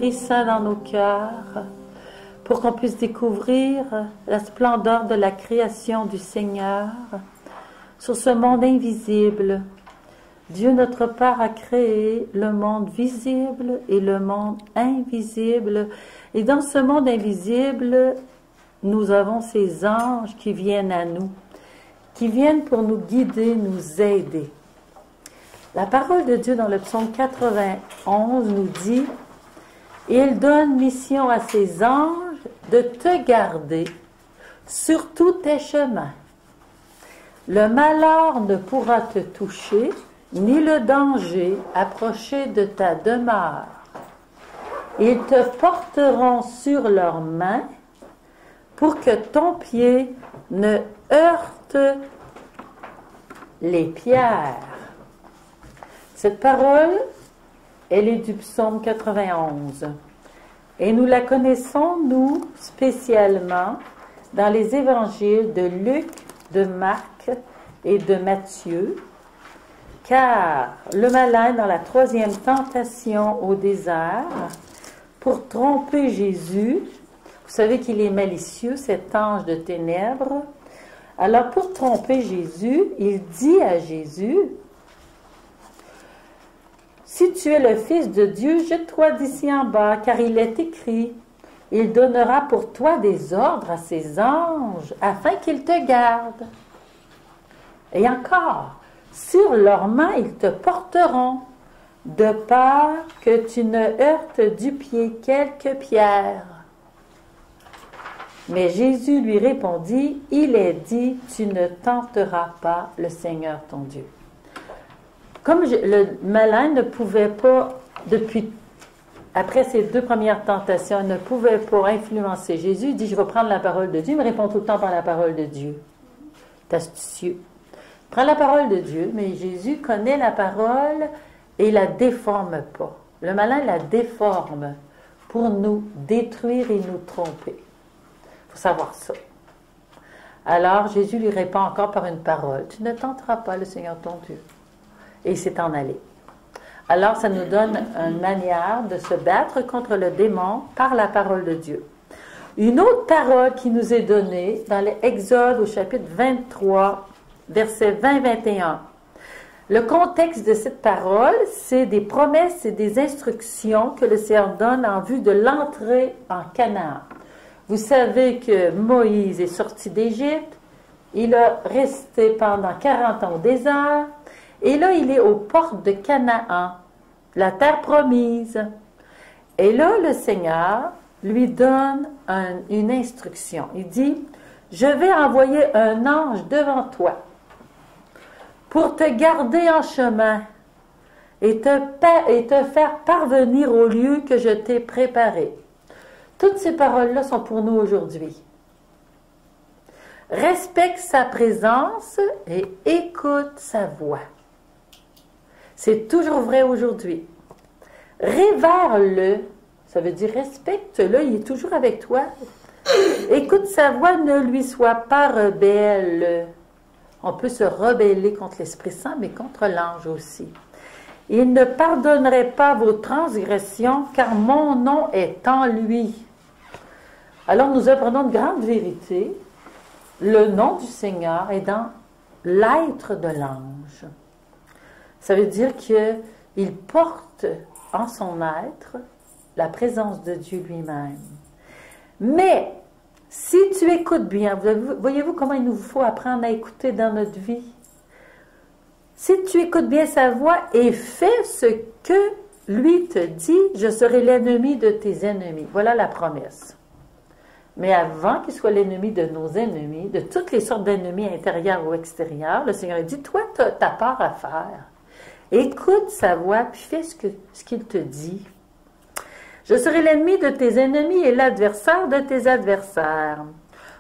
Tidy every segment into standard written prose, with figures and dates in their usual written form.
Esprit Saint dans nos cœurs, pour qu'on puisse découvrir la splendeur de la création du Seigneur sur ce monde invisible. Dieu notre Père a créé le monde visible et le monde invisible. Et dans ce monde invisible, nous avons ces anges qui viennent à nous, qui viennent pour nous guider, nous aider. La parole de Dieu dans le psaume 91 nous dit « Il donne mission à ses anges de te garder sur tous tes chemins. Le malheur ne pourra te toucher, ni le danger approcher de ta demeure. Ils te porteront sur leurs mains pour que ton pied ne heurte les pierres. » Cette parole, elle est du psaume 91. Et nous la connaissons, nous, spécialement, dans les évangiles de Luc, de Marc et de Matthieu, car le malin, dans la 3e tentation au désert, pour tromper Jésus, vous savez qu'il est malicieux, cet ange de ténèbres. Alors, pour tromper Jésus, il dit à Jésus, « Si tu es le Fils de Dieu, jette-toi d'ici en bas, car il est écrit, il donnera pour toi des ordres à ses anges, afin qu'ils te gardent. Et encore, sur leurs mains, ils te porteront, de peur que tu ne heurtes du pied quelques pierres. » Mais Jésus lui répondit, « Il est dit, tu ne tenteras pas le Seigneur ton Dieu. » Comme le malin ne pouvait pas, après ces 2 premières tentations, ne pouvait pas influencer Jésus, il dit, « Je vais prendre la parole de Dieu. » Il me répond tout le temps par la parole de Dieu. C'est astucieux. Prends la parole de Dieu, mais Jésus connaît la parole et il la déforme pas. Le malin la déforme pour nous détruire et nous tromper. Il faut savoir ça. Alors, Jésus lui répond encore par une parole. « Tu ne tenteras pas le Seigneur ton Dieu. » Et il s'est en allé. Alors, ça nous donne une manière de se battre contre le démon par la parole de Dieu. Une autre parole qui nous est donnée dans l'Exode au chapitre 23, versets 20-21. Le contexte de cette parole, c'est des promesses et des instructions que le Seigneur donne en vue de l'entrée en Canaan. Vous savez que Moïse est sorti d'Égypte, il a resté pendant 40 ans au désert, et là, il est aux portes de Canaan, la terre promise. Et là, le Seigneur lui donne une instruction. Il dit, « Je vais envoyer un ange devant toi pour te garder en chemin et te faire parvenir au lieu que je t'ai préparé. » Toutes ces paroles-là sont pour nous aujourd'hui. Respecte sa présence et écoute sa voix. C'est toujours vrai aujourd'hui. Révère-le, ça veut dire respecte-le, il est toujours avec toi. Écoute sa voix, ne lui sois pas rebelle. On peut se rebeller contre l'Esprit Saint, mais contre l'ange aussi. Il ne pardonnerait pas vos transgressions, car mon nom est en lui. Alors nous apprenons de grandes vérités. Le nom du Seigneur est dans l'être de l'ange. Ça veut dire qu'il porte en son être la présence de Dieu lui-même. Mais, si tu écoutes bien, voyez-vous comment il nous faut apprendre à écouter dans notre vie? Si tu écoutes bien sa voix et fais ce que lui te dit, je serai l'ennemi de tes ennemis. Voilà la promesse. Mais avant qu'il soit l'ennemi de nos ennemis, de toutes les sortes d'ennemis intérieurs ou extérieurs, le Seigneur dit, toi, tu as ta part à faire. Écoute sa voix, puis fais ce qu'il te dit. Je serai l'ennemi de tes ennemis et l'adversaire de tes adversaires.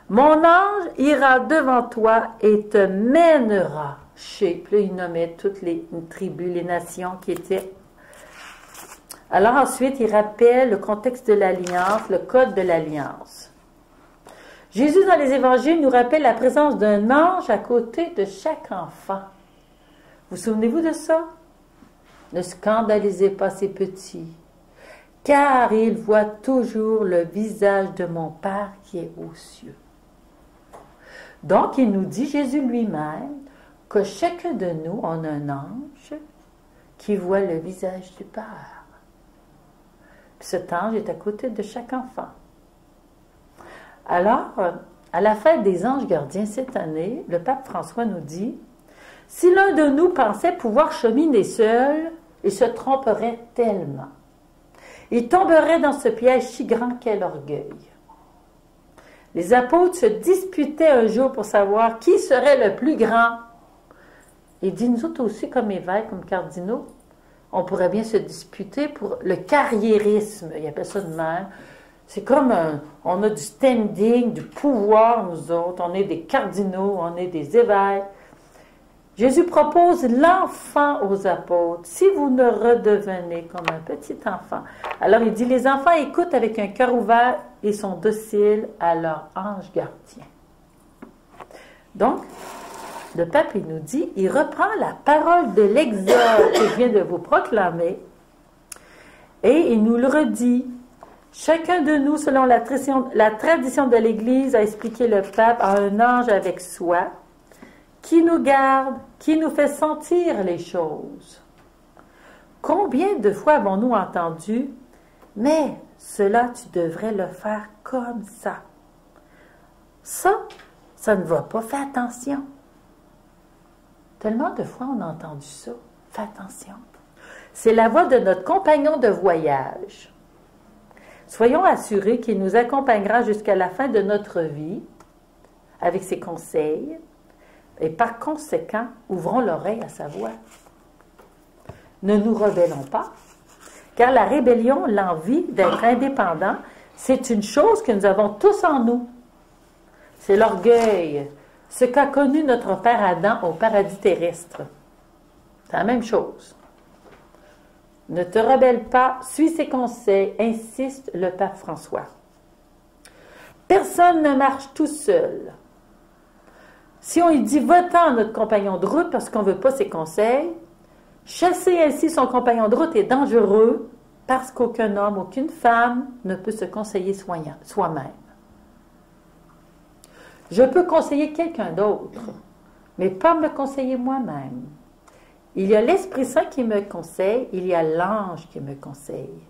Mon ange ira devant toi et te mènera chez. Puis là, il nommait toutes les tribus, les nations qui étaient. Alors ensuite, il rappelle le contexte de l'alliance, le code de l'alliance. Jésus, dans les évangiles, nous rappelle la présence d'un ange à côté de chaque enfant. Vous souvenez-vous de ça? Ne scandalisez pas ces petits, car il voit toujours le visage de mon Père qui est aux cieux. Donc, il nous dit, Jésus lui-même, que chacun de nous a un ange qui voit le visage du Père. Puis cet ange est à côté de chaque enfant. Alors, à la fête des anges gardiens cette année, le pape François nous dit, « Si l'un de nous pensait pouvoir cheminer seul, il se tromperait tellement. Il tomberait dans ce piège si grand qu'est l'orgueil. » Les apôtres se disputaient un jour pour savoir qui serait le plus grand. Il dit, nous autres aussi, comme évêques, comme cardinaux, on pourrait bien se disputer pour le carriérisme. Il appelle ça de même. C'est comme on a du standing, du pouvoir, nous autres. On est des cardinaux, on est des évêques. Jésus propose l'enfant aux apôtres. Si vous ne redevenez comme un petit enfant. Alors il dit, les enfants écoutent avec un cœur ouvert et sont dociles à leur ange gardien. Donc, le pape, il nous dit, il reprend la parole de l'exode que je viens de vous proclamer et il nous le redit. Chacun de nous, selon la tradition de l'Église, a expliqué le pape à un ange avec soi qui nous garde, qui nous fait sentir les choses. Combien de fois avons-nous entendu « Mais cela, tu devrais le faire comme ça. » Ça ne va pas, fais attention. Tellement de fois on a entendu ça. Fais attention. C'est la voix de notre compagnon de voyage. Soyons assurés qu'il nous accompagnera jusqu'à la fin de notre vie avec ses conseils et par conséquent, ouvrons l'oreille à sa voix. Ne nous rebellons pas, car la rébellion, l'envie d'être indépendant, c'est une chose que nous avons tous en nous. C'est l'orgueil, ce qu'a connu notre père Adam au paradis terrestre. C'est la même chose. Ne te rebelle pas, suis ses conseils, insiste le pape François. Personne ne marche tout seul. Si on lui dit « va-t'en notre compagnon de route » parce qu'on ne veut pas ses conseils, chasser ainsi son compagnon de route est dangereux parce qu'aucun homme, aucune femme ne peut se conseiller soi-même. Je peux conseiller quelqu'un d'autre, mais pas me conseiller moi-même. Il y a l'Esprit Saint qui me conseille, il y a l'ange qui me conseille.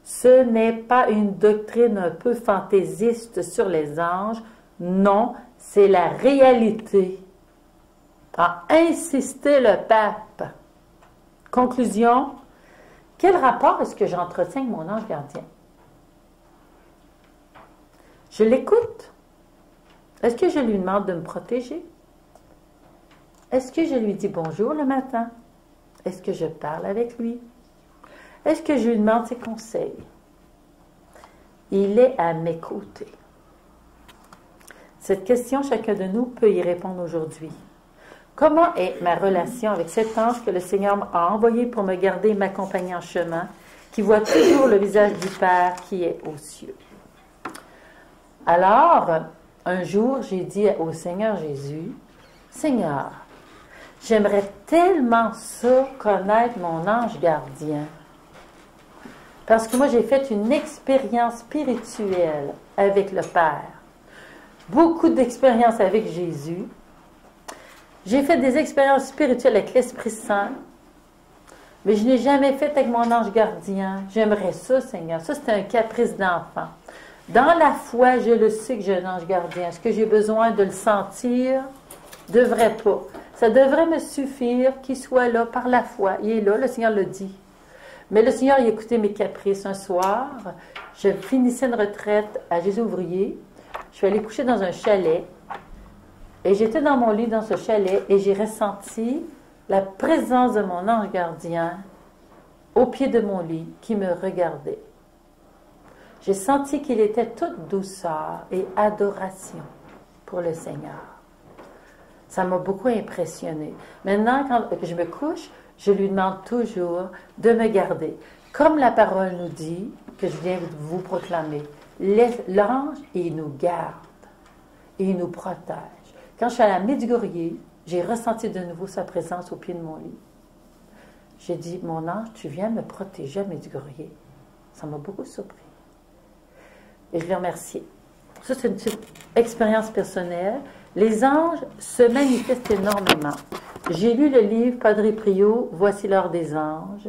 Ce n'est pas une doctrine un peu fantaisiste sur les anges, non, c'est la réalité. A insisté le pape. Conclusion, quel rapport est-ce que j'entretiens avec mon ange gardien? Je l'écoute. Est-ce que je lui demande de me protéger? Est-ce que je lui dis bonjour le matin? Est-ce que je parle avec lui? Est-ce que je lui demande ses conseils? Il est à mes côtés. Cette question, chacun de nous peut y répondre aujourd'hui. Comment est ma relation avec cet ange que le Seigneur a envoyé pour me garder et m'accompagner en chemin, qui voit toujours le visage du Père qui est aux cieux? Alors, un jour, j'ai dit au Seigneur Jésus, « Seigneur, j'aimerais tellement ça connaître mon ange gardien. » Parce que moi, j'ai fait une expérience spirituelle avec le Père. Beaucoup d'expériences avec Jésus. J'ai fait des expériences spirituelles avec l'Esprit Saint. Mais je n'ai jamais fait avec mon ange gardien. J'aimerais ça, Seigneur. Ça, c'est un caprice d'enfant. Dans la foi, je le sais que j'ai un ange gardien. Est-ce que j'ai besoin de le sentir? Devrait pas. Ça devrait me suffire qu'il soit là par la foi. Il est là, le Seigneur le dit. Mais le Seigneur, il écoutait mes caprices. Un soir, je finissais une retraite à Jésus-Ouvrier. Je suis allée coucher dans un chalet. Et j'étais dans mon lit dans ce chalet et j'ai ressenti la présence de mon ange gardien au pied de mon lit qui me regardait. J'ai senti qu'il était toute douceur et adoration pour le Seigneur. Ça m'a beaucoup impressionnée. Maintenant, quand je me couche, je lui demande toujours de me garder. Comme la parole nous dit, que je viens de vous proclamer, l'ange, il nous garde et il nous protège. Quand je suis à la Medjugorje, j'ai ressenti de nouveau sa présence au pied de mon lit. J'ai dit, mon ange, tu viens me protéger à Medjugorje. Ça m'a beaucoup surpris. Et je l'ai remercié. Ça, c'est une petite expérience personnelle. Les anges se manifestent énormément. J'ai lu le livre Padre Pio, Voici l'heure des anges.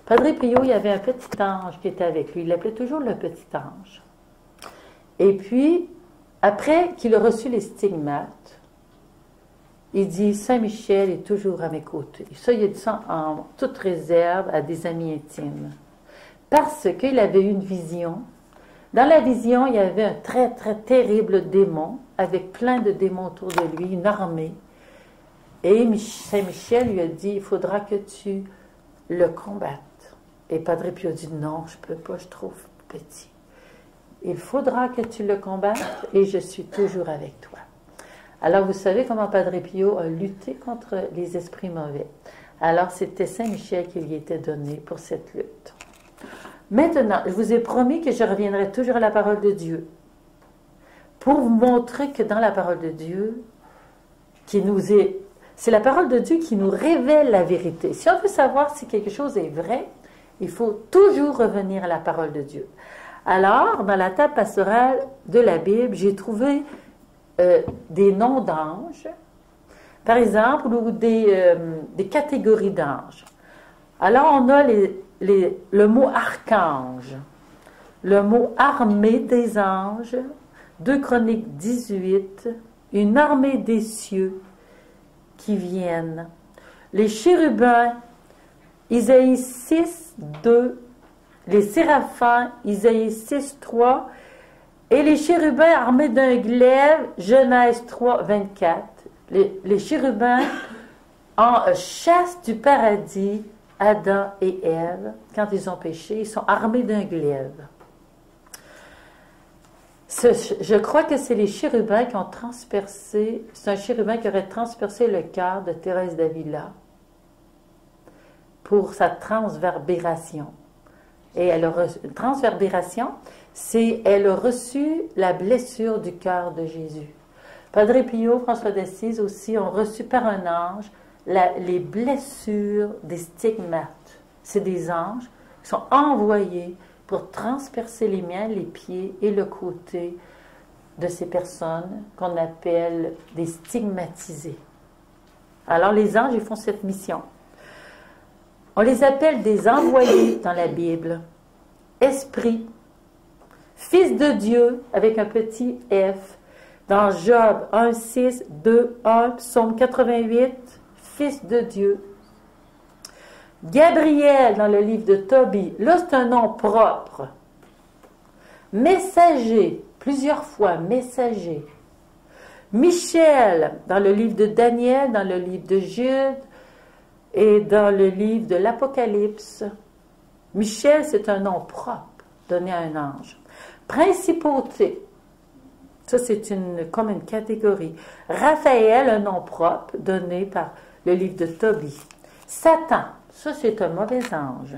Padre Pio, il y avait un petit ange qui était avec lui. Il l'appelait toujours le petit ange. Et puis, après qu'il a reçu les stigmates, il dit, Saint-Michel est toujours à mes côtés. Ça, il a dit ça en toute réserve à des amis intimes. Parce qu'il avait eu une vision. Dans la vision, il y avait un très, très terrible démon, avec plein de démons autour de lui, une armée. Et Saint-Michel lui a dit, il faudra que tu le combattes. Et Padre Pio a dit, non, je ne peux pas, je suis trop petit. Il faudra que tu le combattes et je suis toujours avec toi. Alors, vous savez comment Padre Pio a lutté contre les esprits mauvais. Alors, c'était Saint-Michel qui lui était donné pour cette lutte. Maintenant, je vous ai promis que je reviendrai toujours à la parole de Dieu pour vous montrer que dans la parole de Dieu, c'est la parole de Dieu qui nous révèle la vérité. Si on veut savoir si quelque chose est vrai, il faut toujours revenir à la parole de Dieu. Alors, dans la table pastorale de la Bible, j'ai trouvé des noms d'anges, par exemple, ou des catégories d'anges. Alors, on a le mot archange, le mot armée des anges, 2 Chroniques 18, une armée des cieux qui viennent. Les chérubins, Isaïe 6, 2, les séraphins, Isaïe 6, 3, et les chérubins armés d'un glaive, Genèse 3, 24. Les chérubins en chasse du paradis, Adam et Ève, quand ils ont péché, ils sont armés d'un glaive. Je crois que c'est les chérubins qui ont transpercé, c'est un chérubin qui aurait transpercé le cœur de Thérèse d'Avila pour sa transverbération. Et elle a reçu, une transverbération, elle a reçu la blessure du cœur de Jésus. Padre Pio, François d'Assise aussi ont reçu par un ange les blessures des stigmates. C'est des anges qui sont envoyés pour transpercer les mains, les pieds et le côté de ces personnes qu'on appelle des stigmatisés. Alors les anges, ils font cette mission. On les appelle des envoyés dans la Bible. Esprit, Fils de Dieu, avec un petit F, dans Job 1, 6, 2, 1, Psaume 88, Fils de Dieu. Gabriel, dans le livre de Tobie, là c'est un nom propre. Messager, plusieurs fois, messager. Michel, dans le livre de Daniel, dans le livre de Jude et dans le livre de l'Apocalypse. Michel, c'est un nom propre donné à un ange. Principauté, ça c'est comme une catégorie. Raphaël, un nom propre donné par le livre de Tobie. Satan, ça c'est un mauvais ange.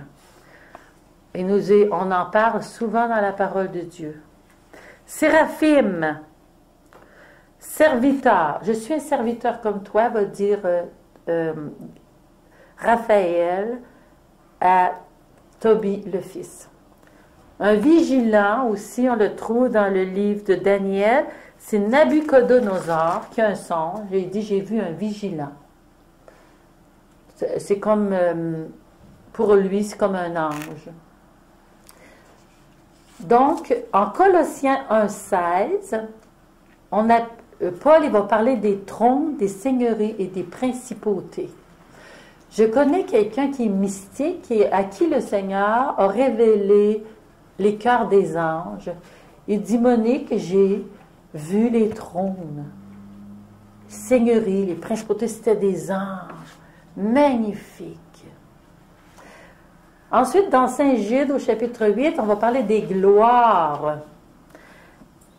Et on en parle souvent dans la parole de Dieu. Séraphim, serviteur. Je suis un serviteur comme toi, va dire Raphaël à Tobie le fils. Un vigilant aussi, on le trouve dans le livre de Daniel, c'est Nabuchodonosor qui a un songe. Il dit, j'ai vu un vigilant. C'est comme, pour lui, c'est comme un ange. Donc, en Colossiens 1,16, Paul il va parler des trônes, des seigneuries et des principautés. Je connais quelqu'un qui est mystique et à qui le Seigneur a révélé les cœurs des anges. Il dit, Monique, j'ai vu les trônes, les seigneuries, les principautés, c'était des anges magnifiques. Ensuite, dans Saint Gide, au chapitre 8, on va parler des gloires.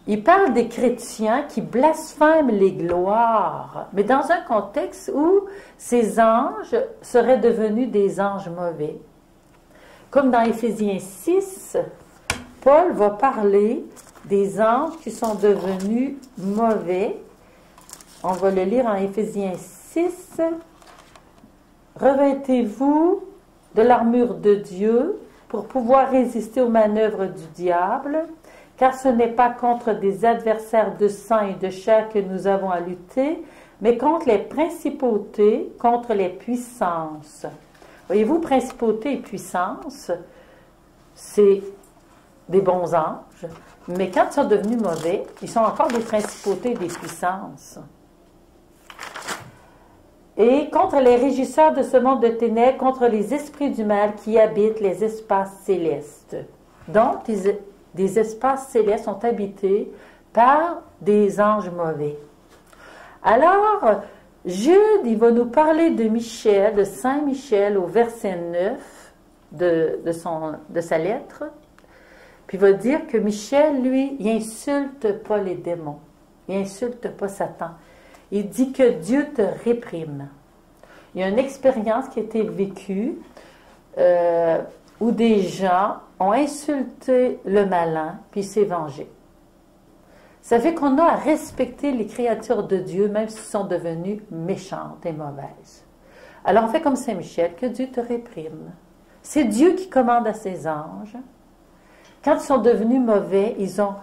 Il parle des chrétiens qui blasphèment les gloires, mais dans un contexte où ces anges seraient devenus des anges mauvais. Comme dans Éphésiens 6, Paul va parler des anges qui sont devenus mauvais. On va le lire en Éphésiens 6. Revêtez-vous de l'armure de Dieu pour pouvoir résister aux manœuvres du diable, car ce n'est pas contre des adversaires de sang et de chair que nous avons à lutter, mais contre les principautés, contre les puissances. Voyez-vous, principautés et puissances, c'est des bons anges, mais quand ils sont devenus mauvais, ils sont encore des principautés et des puissances. Et contre les régisseurs de ce monde de ténèbres, contre les esprits du mal qui habitent les espaces célestes. Donc, des espaces célestes sont habités par des anges mauvais. Alors, Jude, il va nous parler de Michel, de Saint Michel, au verset 9 de sa lettre. Puis il va dire que Michel, lui, il n'insulte pas les démons. Il n'insulte pas Satan. Il dit que Dieu te réprime. Il y a une expérience qui a été vécue où des gens ont insulté le malin, puis s'est vengé. Ça fait qu'on a à respecter les créatures de Dieu, même s'ils sont devenus méchantes et mauvaises. Alors on fait comme Saint Michel, que Dieu te réprime. C'est Dieu qui commande à ses anges. Quand ils sont devenus mauvais, ils n'ont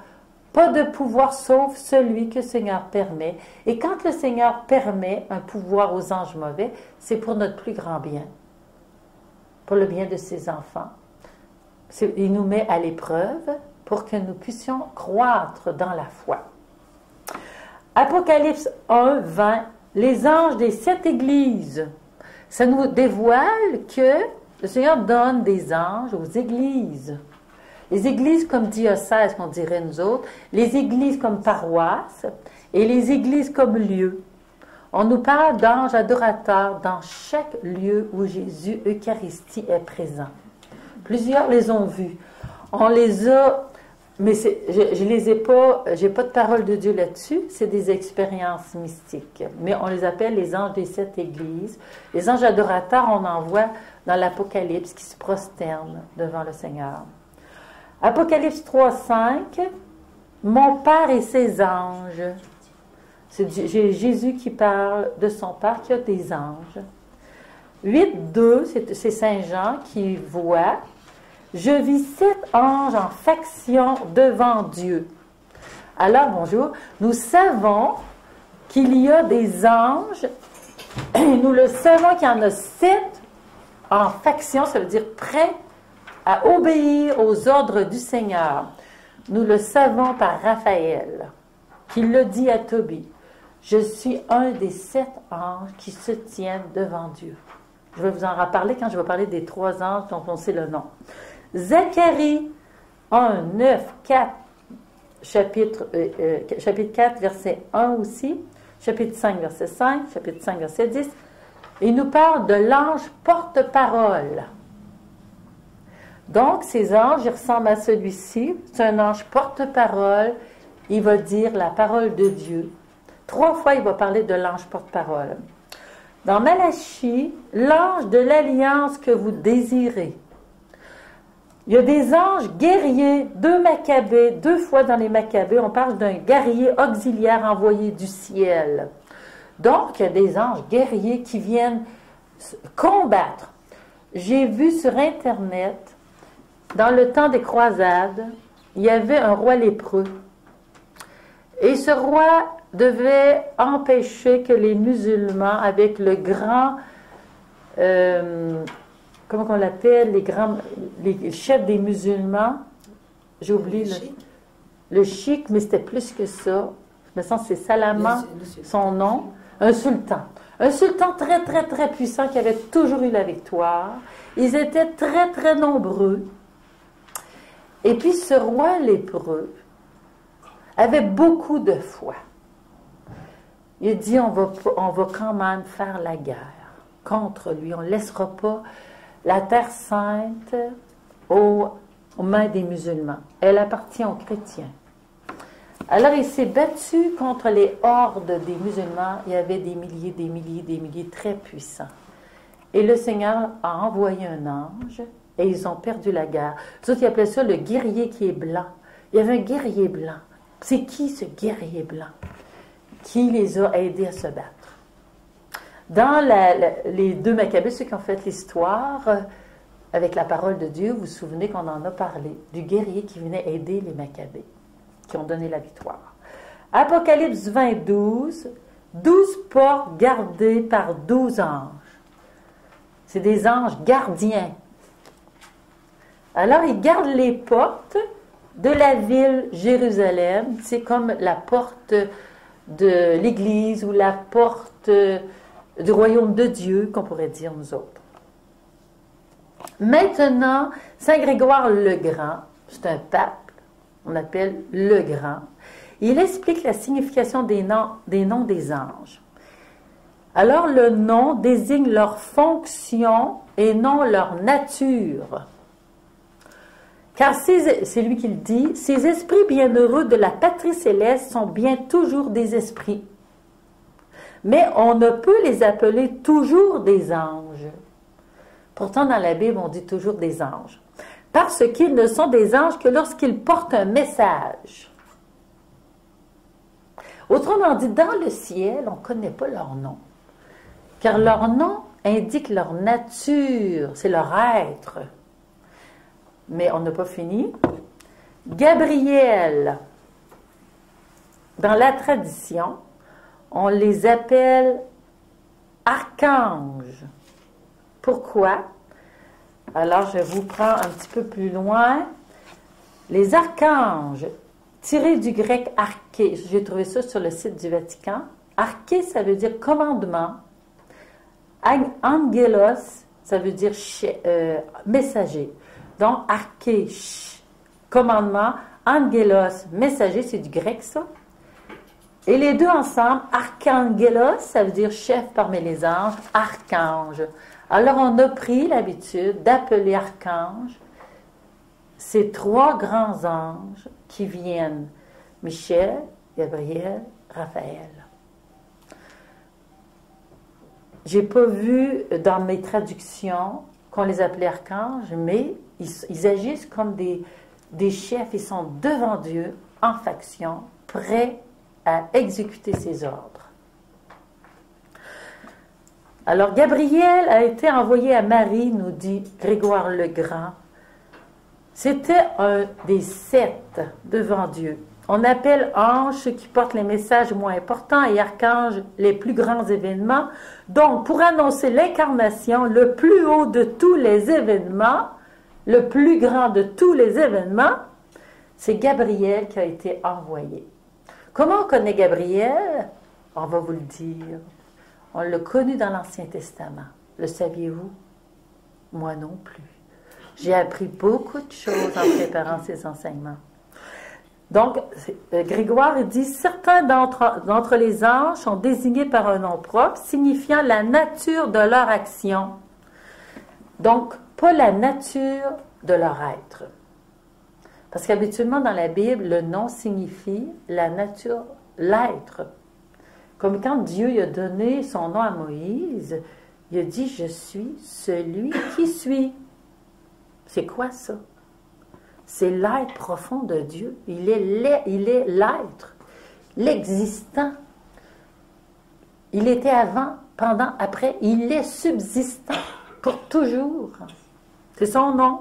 pas de pouvoir sauf celui que le Seigneur permet. Et quand le Seigneur permet un pouvoir aux anges mauvais, c'est pour notre plus grand bien, pour le bien de ses enfants. Il nous met à l'épreuve pour que nous puissions croître dans la foi. Apocalypse 1, 20, les anges des 7 églises. Ça nous dévoile que le Seigneur donne des anges aux églises. Les églises comme diocèse, qu'on dirait nous autres, les églises comme paroisse et les églises comme lieu. On nous parle d'anges adorateurs dans chaque lieu où Jésus, Eucharistie, est présent. Plusieurs les ont vus. On les a, mais je les ai pas, j'ai pas de parole de Dieu là-dessus, c'est des expériences mystiques. Mais on les appelle les anges des 7 églises. Les anges adorateurs, on en voit dans l'Apocalypse qui se prosternent devant le Seigneur. Apocalypse 3, 5, mon Père et ses anges. C'est Jésus qui parle de son Père qui a des anges. 8, 2, c'est Saint Jean qui voit. Je vis 7 anges en faction devant Dieu. Alors, bonjour, nous savons qu'il y a des anges, et nous le savons qu'il y en a 7 en faction, ça veut dire prêts à obéir aux ordres du Seigneur. Nous le savons par Raphaël, qui le dit à Tobie. Je suis un des 7 anges qui se tiennent devant Dieu. Je vais vous en reparler quand je vais parler des 3 anges dont on sait le nom. Zacharie 1, 9, 4, chapitre 4, verset 1 aussi, chapitre 5, verset 5, chapitre 5, verset 10. Il nous parle de l'ange porte-parole. Donc, ces anges, ils ressemblent à celui-ci. C'est un ange porte-parole. Il va dire la parole de Dieu. 3 fois, il va parler de l'ange porte-parole. Dans Malachie, l'ange de l'alliance que vous désirez. Il y a des anges guerriers, 2 Maccabées, 2 fois dans les Maccabées, on parle d'un guerrier auxiliaire envoyé du ciel. Donc, il y a des anges guerriers qui viennent combattre. J'ai vu sur Internet, dans le temps des croisades, il y avait un roi lépreux. Et ce roi devait empêcher que les musulmans, avec le grand, comment on l'appelle, les chefs des musulmans, j'ai oublié le chic, mais c'était plus que ça. Je me sens que c'est Salaman, son nom, un sultan. Un sultan très, très, très puissant qui avait toujours eu la victoire. Ils étaient très, très nombreux. Et puis ce roi lépreux avait beaucoup de foi. Il dit, on va quand même faire la guerre contre lui. On ne laissera pas la terre sainte aux mains des musulmans. Elle appartient aux chrétiens. Alors il s'est battu contre les hordes des musulmans. Il y avait des milliers très puissants. Et le Seigneur a envoyé un ange et ils ont perdu la guerre. Les autres, ils appelaient ça le guerrier qui est blanc. Il y avait un guerrier blanc. C'est qui ce guerrier blanc qui les a aidés à se battre? Dans les 2 Maccabées, ceux qui ont fait l'histoire, avec la parole de Dieu. Vous vous souvenez qu'on en a parlé, du guerrier qui venait aider les Maccabées, qui ont donné la victoire. Apocalypse 20, 12, 12 portes gardées par 12 anges. C'est des anges gardiens. Alors, ils gardent les portes de la ville Jérusalem. C'est comme la porte de l'Église ou la porte du royaume de Dieu, qu'on pourrait dire nous autres. Maintenant, Saint Grégoire le Grand, c'est un pape, on appelle le Grand, il explique la signification des noms des anges. Alors, le nom désigne leur fonction et non leur nature. Car c'est lui qui le dit, ces esprits bienheureux de la patrie céleste sont bien toujours des esprits. Mais on ne peut les appeler toujours des anges. Pourtant, dans la Bible, on dit toujours des anges. Parce qu'ils ne sont des anges que lorsqu'ils portent un message. Autrement dit, dans le ciel, on ne connaît pas leur nom. Car leur nom indique leur nature, c'est leur être. Mais on n'a pas fini. Gabriel, dans la tradition, on les appelle archanges. Pourquoi? Alors, je vous prends un petit peu plus loin. Les archanges, tirés du grec arché, j'ai trouvé ça sur le site du Vatican. Arché, ça veut dire commandement. Angelos, ça veut dire messager. Donc, arché, commandement. Angelos, messager, c'est du grec ça. Et les deux ensemble, archangelos, ça veut dire chef parmi les anges, archange. Alors, on a pris l'habitude d'appeler archange ces trois grands anges qui viennent, Michel, Gabriel, Raphaël. J'ai pas vu dans mes traductions qu'on les appelait archanges, mais ils agissent comme des chefs, ils sont devant Dieu, en faction, prêts à exécuter ses ordres. Alors, Gabriel a été envoyé à Marie, nous dit Grégoire le Grand. C'était un des 7 devant Dieu. On appelle anges ceux qui portent les messages moins importants et archanges les plus grands événements. Donc, pour annoncer l'incarnation, le plus haut de tous les événements, le plus grand de tous les événements, c'est Gabriel qui a été envoyé. Comment on connaît Gabriel? On va vous le dire. On l'a connu dans l'Ancien Testament. Le saviez-vous? Moi non plus. J'ai appris beaucoup de choses en préparant ces enseignements. Donc, Grégoire dit, certains d'entre les anges sont désignés par un nom propre, signifiant la nature de leur action. Donc, pas la nature de leur être. Parce qu'habituellement, dans la Bible, le nom signifie la nature, l'être. Comme quand Dieu a donné son nom à Moïse, il a dit, je suis celui qui suis. C'est quoi ça? C'est l'être profond de Dieu. Il est l'être, l'existant. Il était avant, pendant, après. Il est subsistant pour toujours. C'est son nom.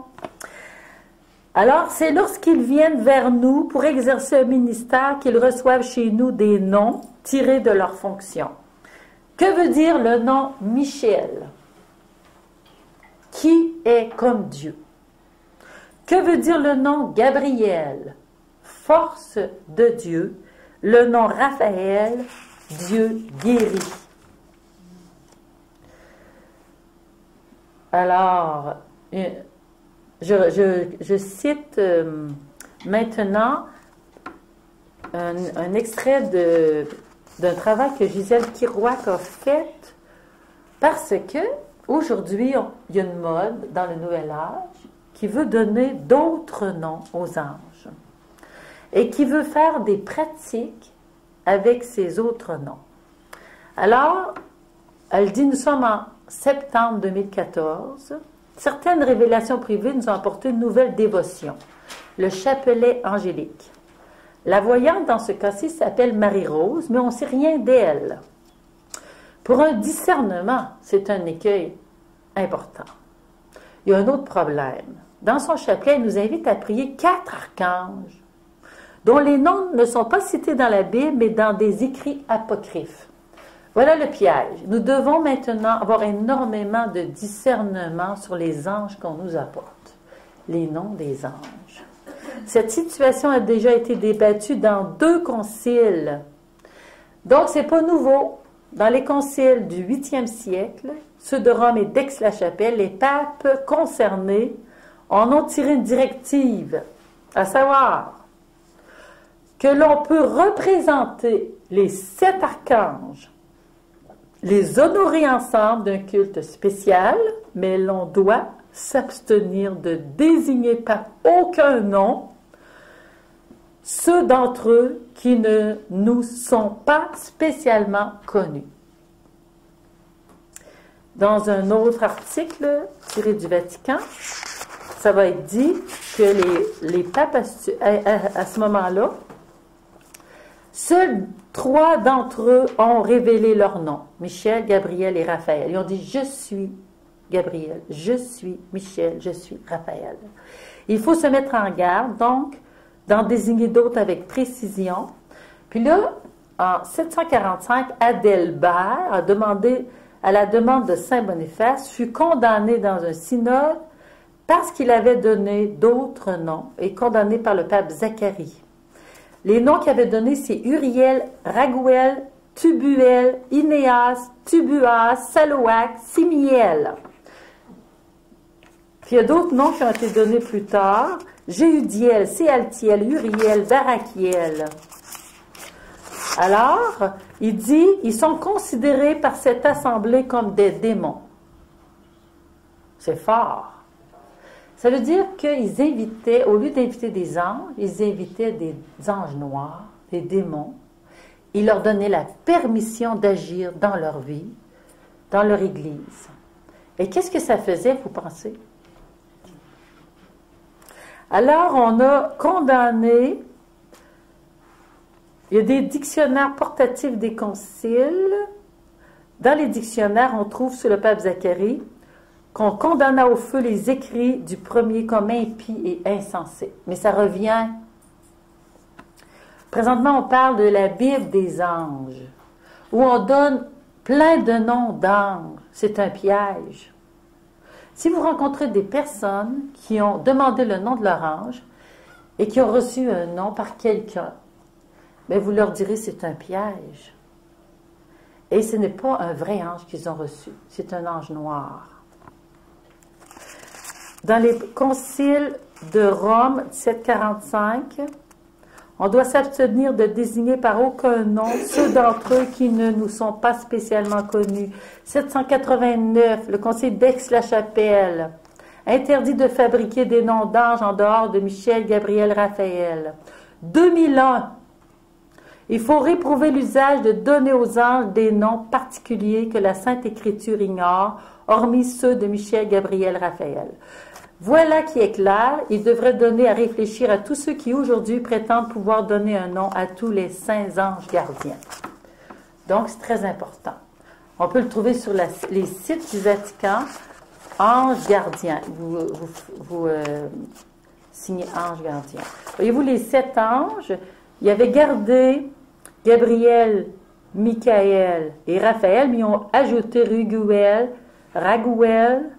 Alors, c'est lorsqu'ils viennent vers nous pour exercer un ministère qu'ils reçoivent chez nous des noms tirés de leur fonction. Que veut dire le nom Michel? Qui est comme Dieu? Que veut dire le nom Gabriel? Force de Dieu. Le nom Raphaël, Dieu guérit. Alors, je cite maintenant un extrait d'un travail que Gisèle Kirouac a fait parce que aujourd'hui, il y a une mode dans le Nouvel Âge qui veut donner d'autres noms aux anges et qui veut faire des pratiques avec ces autres noms. Alors, elle dit, nous sommes en septembre 2014, certaines révélations privées nous ont apporté une nouvelle dévotion, le chapelet angélique. La voyante, dans ce cas-ci, s'appelle Marie-Rose, mais on ne sait rien d'elle. Pour un discernement, c'est un écueil important. il y a un autre problème. Dans son chapelet, il nous invite à prier 4 archanges, dont les noms ne sont pas cités dans la Bible, mais dans des écrits apocryphes. Voilà le piège. Nous devons maintenant avoir énormément de discernement sur les anges qu'on nous apporte, les noms des anges. Cette situation a déjà été débattue dans 2 conciles. Donc, ce n'est pas nouveau. Dans les conciles du 8e siècle, ceux de Rome et d'Aix-la-Chapelle, les papes concernés en ont tiré une directive, à savoir que l'on peut représenter les 7 archanges, les honorer ensemble d'un culte spécial, mais l'on doit s'abstenir de désigner par aucun nom ceux d'entre eux qui ne nous sont pas spécialement connus. Dans un autre article tiré du Vatican, ça va être dit que les papes à ce moment-là, seuls 3 d'entre eux ont révélé leur nom, Michel, Gabriel et Raphaël. Ils ont dit « Je suis Gabriel, je suis Michel, je suis Raphaël ». Il faut se mettre en garde, donc, d'en désigner d'autres avec précision. Puis là, en 745, Adalbert a demandé, à la demande de Saint Boniface, fut condamné dans un synode parce qu'il avait donné d'autres noms et condamné par le pape Zacharie. Les noms qu'il avait donnés, c'est Uriel, Raguel, Tubuel, Inéas, Tubuas, Saloac, Simiel. Puis il y a d'autres noms qui ont été donnés plus tard. Jéhudiel, Séaltiel, Uriel, Barachiel. Alors, il dit, ils sont considérés par cette assemblée comme des démons. C'est fort. Ça veut dire qu'ils invitaient, au lieu d'inviter des anges, ils invitaient des anges noirs, des démons. Ils leur donnaient la permission d'agir dans leur vie, dans leur Église. Et qu'est-ce que ça faisait, vous pensez? Alors, on a condamné, il y a des dictionnaires portatifs des conciles. Dans les dictionnaires, on trouve sous le pape Zacharie qu'on condamna au feu les écrits du premier comme impies et insensés. Mais ça revient. Présentement, on parle de la Bible des anges, où on donne plein de noms d'anges. C'est un piège. Si vous rencontrez des personnes qui ont demandé le nom de leur ange et qui ont reçu un nom par quelqu'un, bien, vous leur direz c'est un piège. Et ce n'est pas un vrai ange qu'ils ont reçu, c'est un ange noir. Dans les conciles de Rome 745, on doit s'abstenir de désigner par aucun nom ceux d'entre eux qui ne nous sont pas spécialement connus. 789, le concile d'Aix-la-Chapelle, interdit de fabriquer des noms d'anges en dehors de Michel, Gabriel, Raphaël. 2001, il faut réprouver l'usage de donner aux anges des noms particuliers que la Sainte Écriture ignore, hormis ceux de Michel, Gabriel, Raphaël. Voilà qui est clair, il devrait donner à réfléchir à tous ceux qui aujourd'hui prétendent pouvoir donner un nom à tous les saints anges gardiens. Donc, c'est très important. On peut le trouver sur les sites du Vatican, ange gardien. Vous signez ange gardien. Voyez-vous, les 7 anges, ils avaient gardé Gabriel, Michael et Raphaël, mais ils ont ajouté Raguel,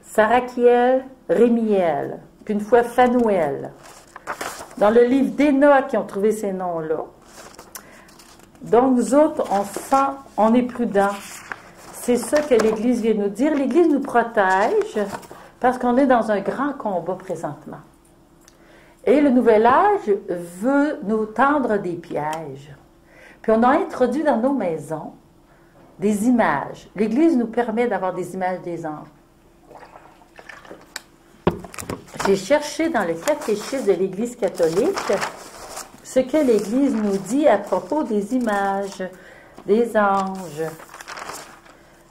Sarachiel, Rémiel, puis une fois Phanuel. Dans le livre d'Enoch, ils ont trouvé ces noms-là. Donc, nous autres, on est prudents. C'est ça que l'Église vient nous dire. L'Église nous protège parce qu'on est dans un grand combat présentement. Et le Nouvel Âge veut nous tendre des pièges. Puis on a introduit dans nos maisons des images. L'Église nous permet d'avoir des images des anges. J'ai cherché dans le catéchisme de l'Église catholique ce que l'Église nous dit à propos des images, des anges.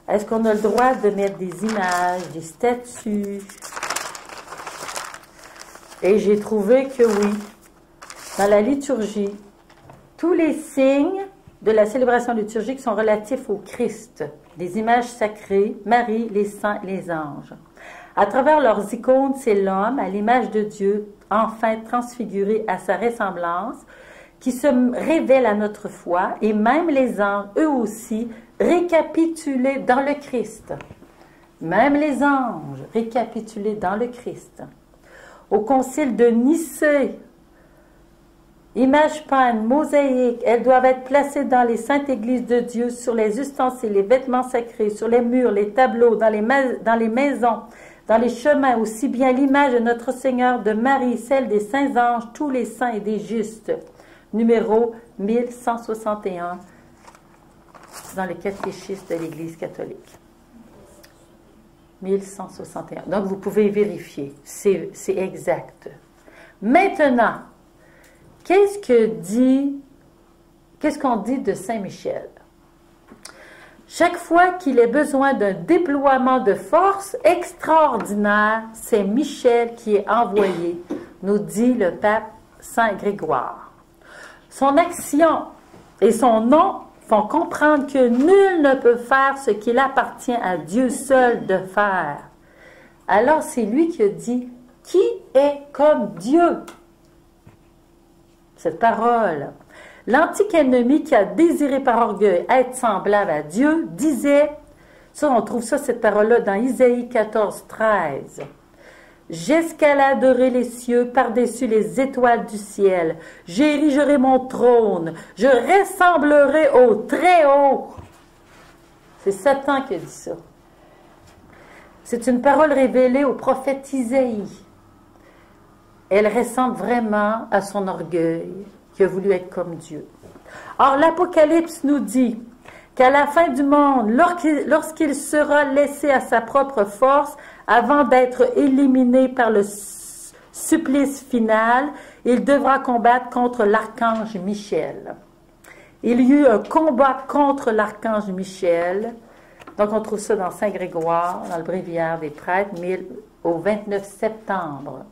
Est-ce qu'on a le droit de mettre des images, des statues? Et j'ai trouvé que oui. Dans la liturgie, tous les signes de la célébration liturgique sont relatifs au Christ. Des images sacrées, Marie, les saints, les anges. À travers leurs icônes, c'est l'homme, à l'image de Dieu, enfin transfiguré à sa ressemblance, qui se révèle à notre foi, et même les anges, eux aussi, récapitulés dans le Christ. Même les anges récapitulés dans le Christ. Au concile de Nicée, images peintes, mosaïques, elles doivent être placées dans les saintes églises de Dieu, sur les ustensiles, les vêtements sacrés, sur les murs, les tableaux, dans les maisons, dans les chemins, aussi bien l'image de notre Seigneur, de Marie, celle des saints anges, tous les saints et des justes. Numéro 1161 dans le catéchisme de l'Église catholique. 1161. Donc, vous pouvez vérifier. C'est exact. Maintenant, qu'est-ce qu'on dit de Saint Michel? Chaque fois qu'il est besoin d'un déploiement de force extraordinaire, c'est Michel qui est envoyé, nous dit le pape Saint Grégoire. Son action et son nom font comprendre que nul ne peut faire ce qu'il appartient à Dieu seul de faire. Alors c'est lui qui a dit « Qui est comme Dieu ?» Cette parole. L'antique ennemi qui a désiré par orgueil être semblable à Dieu disait, ça on trouve cette parole-là dans Isaïe 14, 13. J'escaladerai les cieux par-dessus les étoiles du ciel. J'érigerai mon trône. Je ressemblerai au Très-Haut. C'est Satan qui a dit ça. C'est une parole révélée au prophète Isaïe. Elle ressemble vraiment à son orgueil, qui a voulu être comme Dieu. Or, l'Apocalypse nous dit qu'à la fin du monde, lorsqu'il sera laissé à sa propre force, avant d'être éliminé par le supplice final, il devra combattre contre l'archange Michel. Il y eut un combat contre l'archange Michel. Donc, on trouve ça dans Saint Grégoire, dans le Bréviaire des prêtres, au 29 septembre.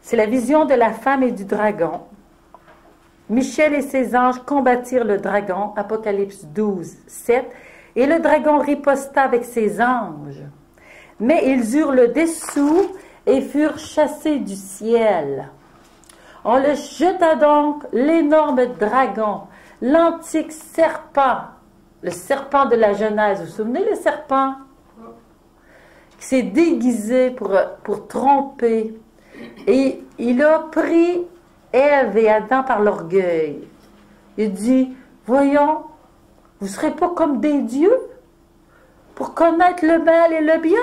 C'est la vision de la femme et du dragon. Michel et ses anges combattirent le dragon, Apocalypse 12, 7, et le dragon riposta avec ses anges. Mais ils eurent le dessous et furent chassés du ciel. On le jeta donc, l'énorme dragon, l'antique serpent, le serpent de la Genèse. Vous vous souvenez le serpent? Qui s'est déguisé pour tromper. Et il a pris Ève et Adam par l'orgueil. Il dit, voyons, vous ne serez pas comme des dieux pour connaître le mal et le bien?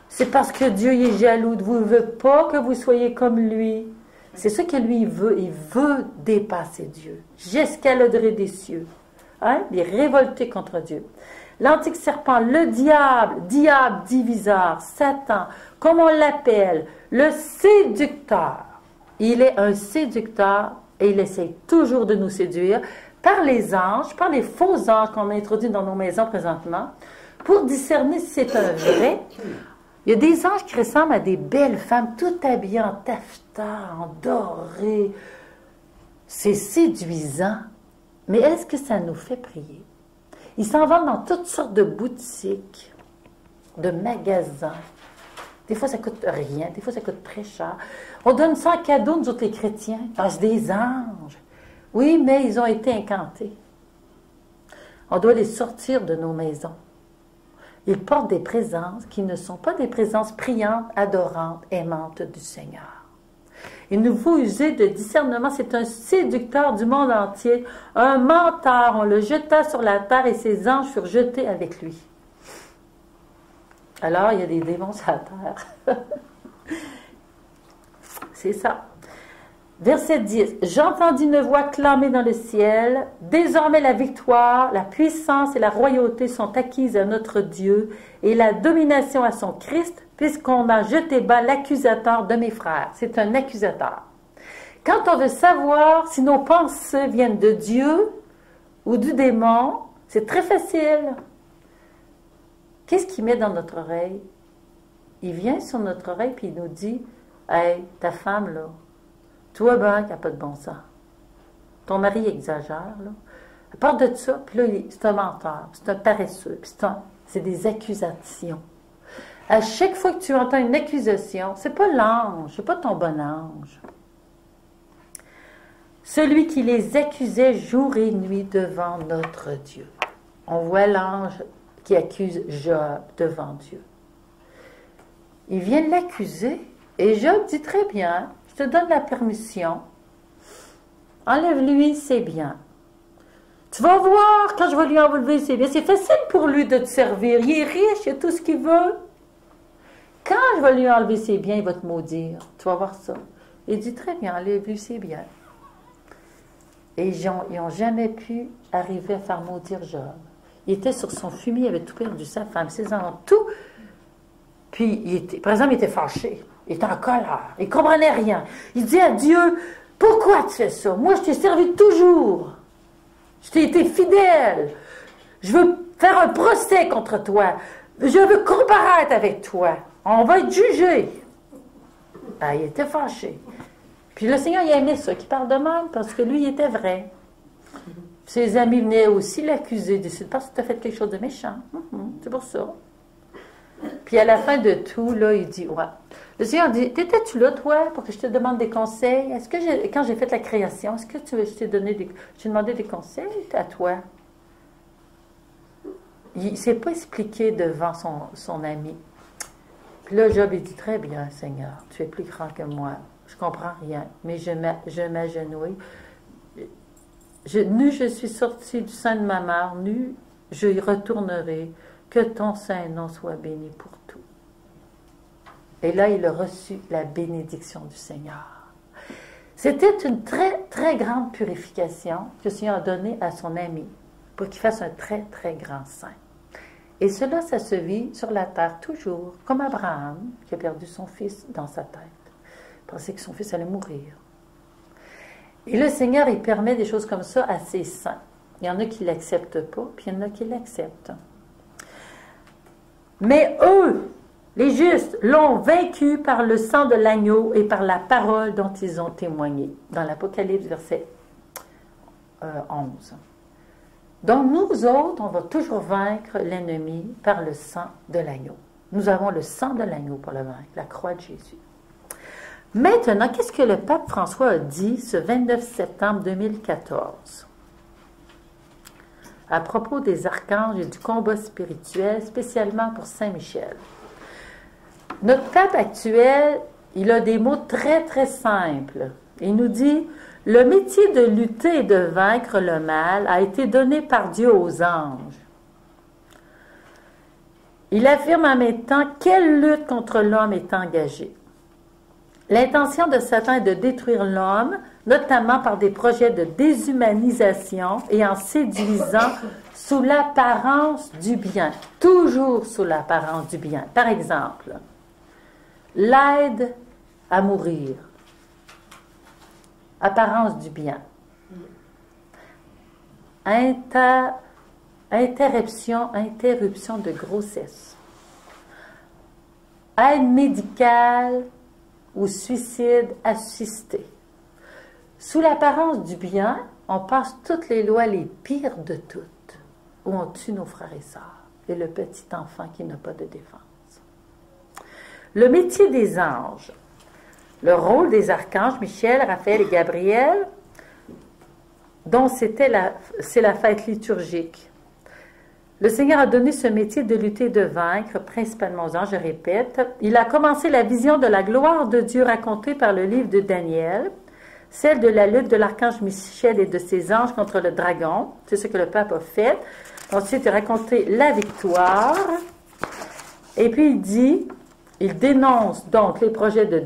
C'est parce que Dieu est jaloux de vous. Il ne veut pas que vous soyez comme lui. C'est ce que lui veut. Il veut dépasser Dieu. J'escaladerai des cieux. Hein? Il est révolté contre Dieu. L'antique serpent, le diable diviseur, Satan, comme on l'appelle, le séducteur. Il est un séducteur et il essaie toujours de nous séduire par les anges, par les faux anges qu'on a introduits dans nos maisons présentement, pour discerner si c'est un vrai. Il y a des anges qui ressemblent à des belles femmes, toutes habillées en taffetas, en doré. C'est séduisant. Mais est-ce que ça nous fait prier? Ils s'en vendent dans toutes sortes de boutiques, de magasins. Des fois, ça coûte rien. Des fois, ça coûte très cher. On donne ça en cadeau, nous autres, les chrétiens. Ah, c'est des anges. Oui, mais ils ont été incantés. On doit les sortir de nos maisons. Ils portent des présences qui ne sont pas des présences priantes, adorantes, aimantes du Seigneur. Il nous faut user de discernement. C'est un séducteur du monde entier, un menteur. On le jeta sur la terre et ses anges furent jetés avec lui. Alors, il y a des démons sur la terre. C'est ça. Verset 10. J'entendis une voix clamer dans le ciel. Désormais la victoire, la puissance et la royauté sont acquises à notre Dieu et la domination à son Christ, puisqu'on a jeté bas l'accusateur de mes frères. C'est un accusateur. Quand on veut savoir si nos pensées viennent de Dieu ou du démon, c'est très facile. Qu'est-ce qu'il met dans notre oreille? Il vient sur notre oreille puis il nous dit, « Hey, ta femme, là, toi, ben, qui n'a pas de bon sens. Ton mari exagère, là. À part de ça, puis là, c'est un menteur, c'est un paresseux, puis c'est des accusations. À chaque fois que tu entends une accusation, c'est pas l'ange, c'est pas ton bon ange. Celui qui les accusait jour et nuit devant notre Dieu. On voit l'ange qui accuse Job devant Dieu. Il vient l'accuser et Job dit très bien, je te donne la permission, enlève-lui ses biens. Tu vas voir quand je vais lui enlever ses biens. C'est facile pour lui de te servir. Il est riche, il a tout ce qu'il veut. Quand je vais lui enlever ses biens, il va te maudire. Tu vas voir ça. Il dit très bien, enlève-lui ses biens. Et ils n'ont jamais pu arriver à faire maudire Job. Il était sur son fumier, il avait tout perdu, sa femme, ses enfants, tout. Puis, par exemple, il était fâché. Il était en colère. Il ne comprenait rien. Il dit à Dieu, pourquoi tu fais ça? Moi, je t'ai servi toujours. Je t'ai été fidèle. Je veux faire un procès contre toi. Je veux comparaître avec toi. On va être jugé. Ah, il était fâché. Puis le Seigneur, il aimait ça, qu'il parle de même, parce que lui, il était vrai. Ses amis venaient aussi l'accuser. Ils disaient, parce que tu as fait quelque chose de méchant. C'est pour ça. Puis à la fin de tout, là, il dit, ouais. Le Seigneur dit, t'étais-tu là, toi, pour que je te demande des conseils? Est-ce que quand j'ai fait la création, est-ce que je t'ai demandé des conseils à toi? Il ne s'est pas expliqué devant son ami. Puis là, Job, il dit, très bien, Seigneur, tu es plus grand que moi. Je comprends rien, mais je m'agenouille. Nu, je suis sorti du sein de ma mère, nu, je y retournerai. Que ton Saint-Nom soit béni pour tout. Et là, il a reçu la bénédiction du Seigneur. C'était une très, très grande purification que le Seigneur a donnée à son ami pour qu'il fasse un très, très grand saint. Et cela, ça se vit sur la terre toujours, comme Abraham, qui a perdu son fils dans sa tête. Il pensait que son fils allait mourir. Et le Seigneur, il permet des choses comme ça à ses saints. Il y en a qui ne l'acceptent pas, puis il y en a qui l'acceptent. Mais eux, les justes, l'ont vaincu par le sang de l'agneau et par la parole dont ils ont témoigné. Dans l'Apocalypse, verset 11. Donc nous autres, on va toujours vaincre l'ennemi par le sang de l'agneau. Nous avons le sang de l'agneau pour le vaincre, la croix de Jésus. Maintenant, qu'est-ce que le pape François a dit ce 29 septembre 2014? À propos des archanges et du combat spirituel, spécialement pour Saint-Michel. Notre pape actuel, il a des mots très, très simples. Il nous dit, le métier de lutter et de vaincre le mal a été donné par Dieu aux anges. Il affirme en même temps quelle lutte contre l'homme est engagée. L'intention de Satan est de détruire l'homme, notamment par des projets de déshumanisation et en séduisant sous l'apparence du bien. Toujours sous l'apparence du bien. Par exemple, l'aide à mourir. Apparence du bien. Interruption de grossesse. Aide médicale ou suicide assisté. Sous l'apparence du bien, on passe toutes les lois les pires de toutes, où on tue nos frères et sœurs, et le petit enfant qui n'a pas de défense. Le métier des anges, le rôle des archanges, Michel, Raphaël et Gabriel, dont c'est la fête liturgique. Le Seigneur a donné ce métier de lutter et de vaincre, principalement aux anges, je répète. Il a commencé la vision de la gloire de Dieu racontée par le livre de Daniel, celle de la lutte de l'archange Michel et de ses anges contre le dragon. C'est ce que le pape a fait. Ensuite, il a raconté la victoire. Et puis, il dénonce donc les projets de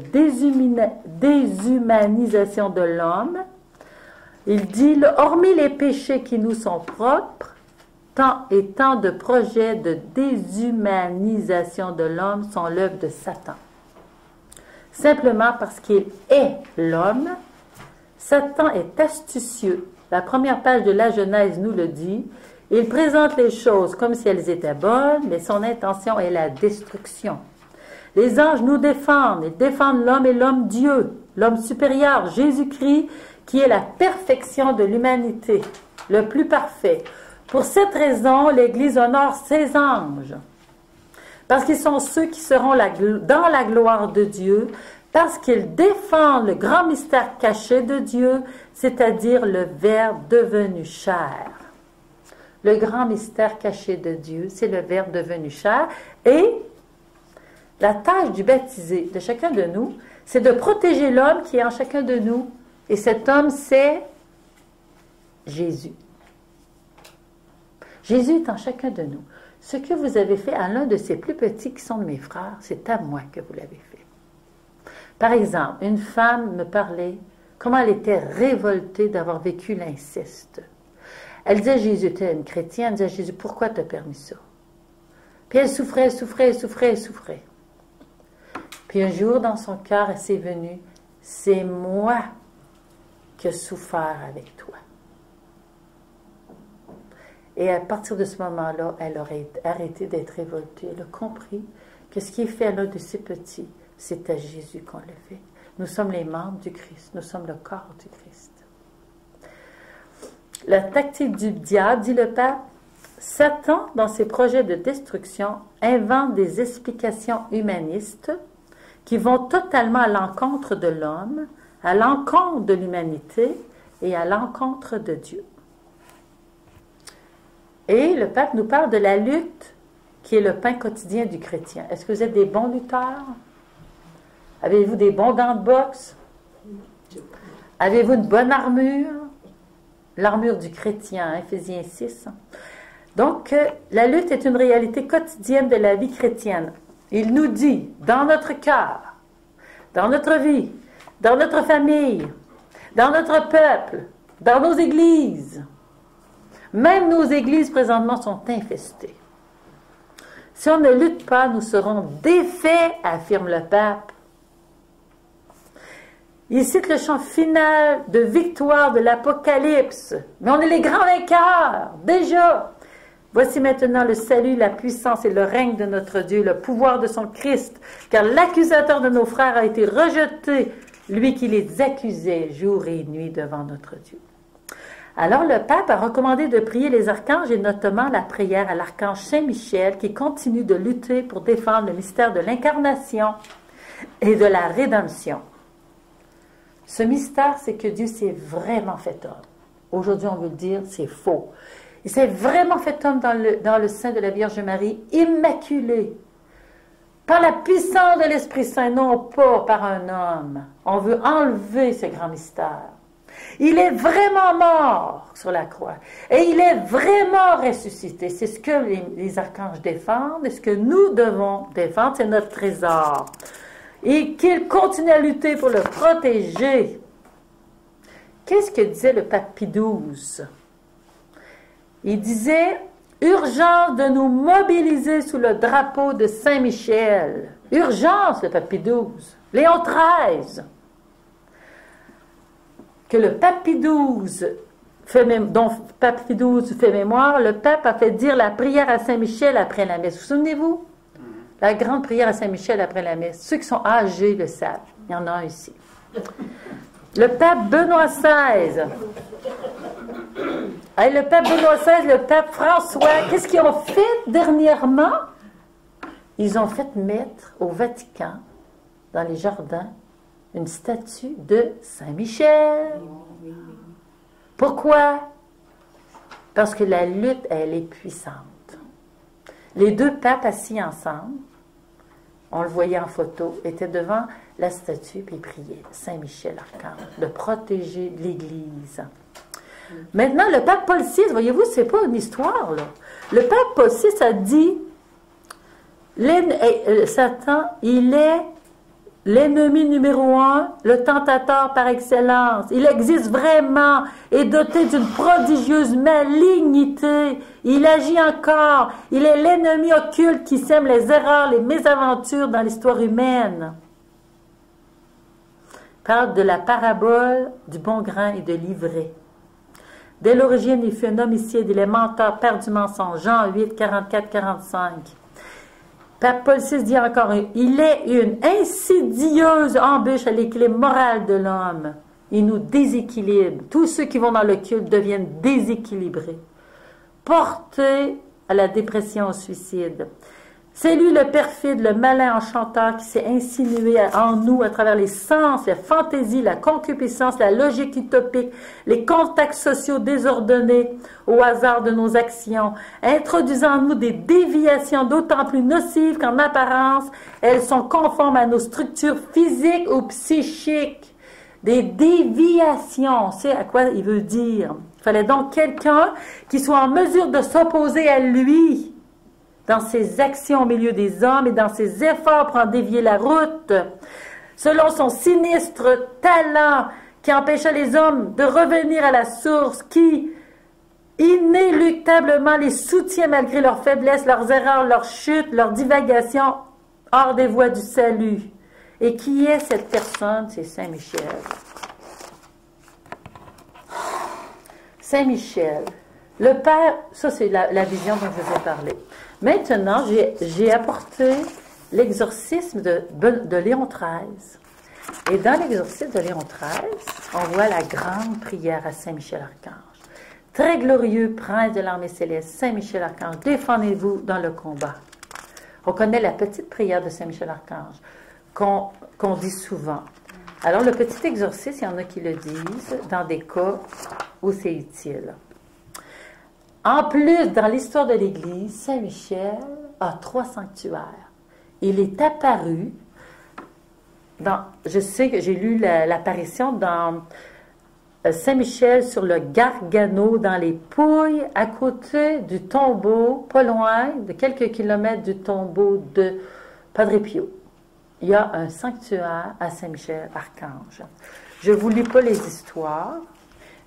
déshumanisation de l'homme. Il dit, hormis les péchés qui nous sont propres, tant et tant de projets de déshumanisation de l'homme sont l'œuvre de Satan. Simplement parce qu'il est l'homme, Satan est astucieux. La première page de la Genèse nous le dit. Il présente les choses comme si elles étaient bonnes, mais son intention est la destruction. Les anges nous défendent. Ils défendent l'homme et l'homme Dieu, l'homme supérieur, Jésus-Christ, qui est la perfection de l'humanité, le plus parfait. Pour cette raison, l'Église honore ses anges. parce qu'ils sont ceux qui seront dans la gloire de Dieu, parce qu'ils défendent le grand mystère caché de Dieu, c'est-à-dire le Verbe devenu chair. Le grand mystère caché de Dieu, c'est le Verbe devenu chair. Et la tâche du baptisé, de chacun de nous, c'est de protéger l'homme qui est en chacun de nous. Et cet homme, c'est Jésus. Jésus est en chacun de nous. Ce que vous avez fait à l'un de ces plus petits qui sont de mes frères, c'est à moi que vous l'avez fait. Par exemple, une femme me parlait comment elle était révoltée d'avoir vécu l'inceste. Elle disait, Jésus était une chrétienne, elle disait, Jésus, pourquoi t'as permis ça? Puis elle souffrait, souffrait, souffrait, souffrait. Puis un jour, dans son cœur, elle s'est venue, c'est moi qui ai souffert avec toi. Et à partir de ce moment-là, elle aurait arrêté d'être révoltée. Elle a compris que ce qui est fait à l'un de ses petits, c'est à Jésus qu'on le fait. Nous sommes les membres du Christ. Nous sommes le corps du Christ. La tactique du diable, dit le pape, Satan, dans ses projets de destruction, invente des explications humanistes qui vont totalement à l'encontre de l'homme, à l'encontre de l'humanité et à l'encontre de Dieu. Et le pape nous parle de la lutte qui est le pain quotidien du chrétien. Est-ce que vous êtes des bons lutteurs? Avez-vous des bons gants de boxe? Avez-vous une bonne armure? L'armure du chrétien, Éphésiens 6. Donc, la lutte est une réalité quotidienne de la vie chrétienne. Il nous dit, dans notre cœur, dans notre vie, dans notre famille, dans notre peuple, dans nos églises, même nos églises présentement sont infestées. Si on ne lutte pas, nous serons défaits, affirme le pape. Il cite le chant final de victoire de l'Apocalypse. Mais on est les grands vainqueurs, déjà. Voici maintenant le salut, la puissance et le règne de notre Dieu, le pouvoir de son Christ, car l'accusateur de nos frères a été rejeté, lui qui les accusait jour et nuit devant notre Dieu. Alors le pape a recommandé de prier les archanges et notamment la prière à l'archange Saint-Michel qui continue de lutter pour défendre le mystère de l'incarnation et de la rédemption. Ce mystère, c'est que Dieu s'est vraiment fait homme. Aujourd'hui, on veut dire, c'est faux. Il s'est vraiment fait homme dans le sein de la Vierge Marie, immaculée, par la puissance de l'Esprit Saint, non pas par un homme. On veut enlever ce grand mystère. Il est vraiment mort sur la croix. Et il est vraiment ressuscité. C'est ce que les archanges défendent et ce que nous devons défendre. C'est notre trésor. Et qu'il continue à lutter pour le protéger. Qu'est-ce que disait le pape Pie XII? Il disait, urgence de nous mobiliser sous le drapeau de Saint-Michel. Urgence, le pape Pie XII. Léon XIII. Que le pape Pie XII dont pape Pie XII fait mémoire, le pape a fait dire la prière à Saint-Michel après la messe. Vous souvenez-vous? La grande prière à Saint-Michel après la messe. Ceux qui sont âgés le savent. Il y en a un ici. Le pape Benoît XVI. Et le pape Benoît XVI, le pape François, qu'est-ce qu'ils ont fait dernièrement? Ils ont fait mettre au Vatican, dans les jardins, une statue de Saint-Michel. Pourquoi? Parce que la lutte, elle est puissante. Les deux papes assis ensemble, on le voyait en photo, étaient devant la statue puis priaient. Saint-Michel Archange, de protéger l'Église. Maintenant, le pape Paul VI, voyez-vous, c'est pas une histoire, là. Le pape Paul VI a dit, Satan, il est l'ennemi numéro 1, le tentateur par excellence. Il existe vraiment, est doté d'une prodigieuse malignité. Il agit encore. Il est l'ennemi occulte qui sème les erreurs, les mésaventures dans l'histoire humaine. Il parle de la parabole du bon grain et de l'ivraie. Dès l'origine, il fut un homicide, il est menteur, père du mensonge. Jean 8, 44-45. Pape Paul VI dit encore, il est une insidieuse embûche à l'équilibre moral de l'homme. Il nous déséquilibre. Tous ceux qui vont dans le culte deviennent déséquilibrés, portés à la dépression, au suicide. C'est lui le perfide, le malin enchanteur qui s'est insinué en nous à travers les sens, la fantaisie, la concupiscence, la logique utopique, les contacts sociaux désordonnés au hasard de nos actions, introduisant en nous des déviations d'autant plus nocives qu'en apparence, elles sont conformes à nos structures physiques ou psychiques. Des déviations, c'est à quoi il veut dire. Il fallait donc quelqu'un qui soit en mesure de s'opposer à lui dans ses actions au milieu des hommes et dans ses efforts pour en dévier la route, selon son sinistre talent qui empêcha les hommes de revenir à la source, qui inéluctablement les soutient malgré leurs faiblesses, leurs erreurs, leurs chutes, leurs divagations hors des voies du salut. Et qui est cette personne? C'est Saint Michel. Saint Michel. Le Père, ça c'est la vision dont je vous ai parlé. Maintenant, j'ai apporté l'exorcisme de Léon XIII. Et dans l'exorcisme de Léon XIII, on voit la grande prière à Saint Michel Archange. Très glorieux prince de l'armée céleste, Saint Michel Archange, défendez-vous dans le combat. On connaît la petite prière de Saint Michel Archange qu'on dit souvent. Alors, le petit exorcisme, il y en a qui le disent dans des cas où c'est utile. En plus, dans l'histoire de l'Église, Saint Michel a 3 sanctuaires. Il est apparu je sais que j'ai lu l'apparition dans Saint Michel sur le Gargano, dans les Pouilles, à côté du tombeau, pas loin, de quelques kilomètres du tombeau de Padre Pio. Il y a un sanctuaire à Saint Michel Archange. Je ne vous lis pas les histoires,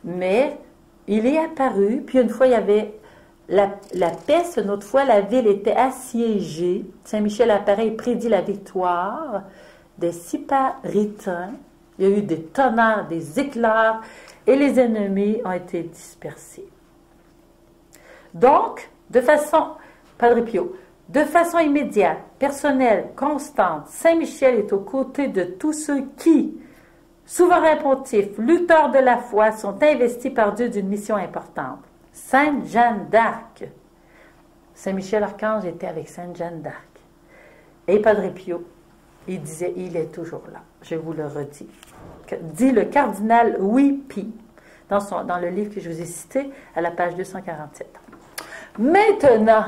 mais il est apparu, puis une fois il y avait la peste, une autre fois la ville était assiégée. Saint Michel apparaît et prédit la victoire des Siparitains. Il y a eu des tonnerres, des éclairs, et les ennemis ont été dispersés. Donc, Padre Pio, de façon immédiate, personnelle, constante, Saint Michel est aux côtés de tous ceux qui, souverains pontifes, lutteurs de la foi, sont investis par Dieu d'une mission importante. Sainte Jeanne d'Arc. Saint Michel Archange était avec Sainte Jeanne d'Arc. Et Padre Pio, il disait, il est toujours là. Je vous le redis. Dit le cardinal Louis Pi, dans le livre que je vous ai cité, à la page 247. Maintenant,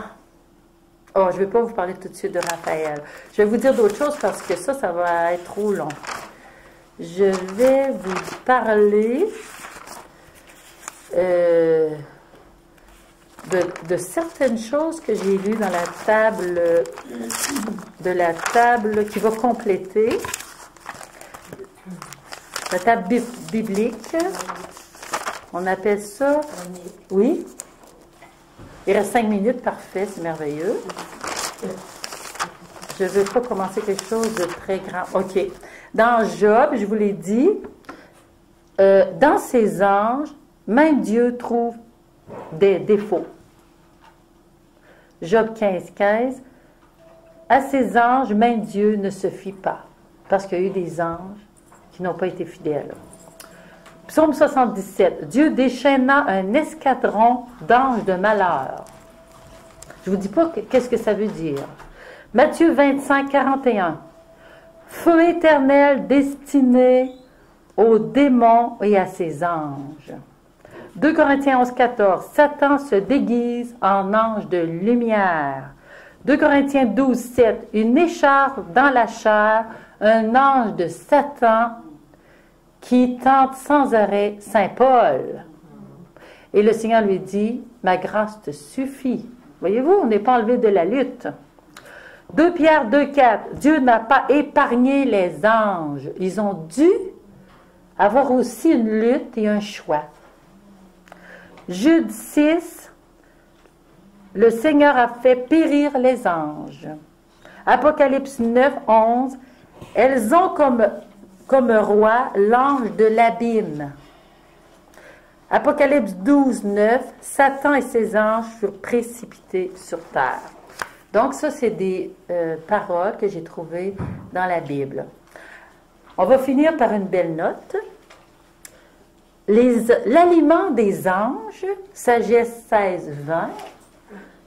je ne vais pas vous parler tout de suite de Raphaël. Je vais vous dire d'autres choses parce que ça va être trop long. Je vais vous parler de certaines choses que j'ai lues dans la table qui va compléter la table biblique. On appelle ça, oui. Il reste 5 minutes, parfait, c'est merveilleux. Je ne veux pas commencer quelque chose de très grand. OK. Dans Job, je vous l'ai dit, dans ses anges, même Dieu trouve des défauts. Job 15, 15. À ses anges, même Dieu ne se fie pas, parce qu'il y a eu des anges qui n'ont pas été fidèles. Psaume 77. Dieu déchaîna un escadron d'anges de malheur. Je ne vous dis pas qu'est-ce que ça veut dire. Matthieu 25, 41. Feu éternel destiné aux démons et à ses anges. 2 Corinthiens 11, 14. Satan se déguise en ange de lumière. 2 Corinthiens 12, 7. Une écharpe dans la chair, un ange de Satan qui tente sans arrêt Saint Paul. Et le Seigneur lui dit, ma grâce te suffit. Voyez-vous, on n'est pas enlevé de la lutte. 2 Pierre 2, 4. Dieu n'a pas épargné les anges. Ils ont dû avoir aussi une lutte et un choix. Jude 6. Le Seigneur a fait périr les anges. Apocalypse 9, 11. Elles ont comme roi l'ange de l'abîme. Apocalypse 12, 9. Satan et ses anges furent précipités sur terre. Donc ça, c'est des paroles que j'ai trouvées dans la Bible. On va finir par une belle note. L'aliment des anges, Sagesse 16, 20,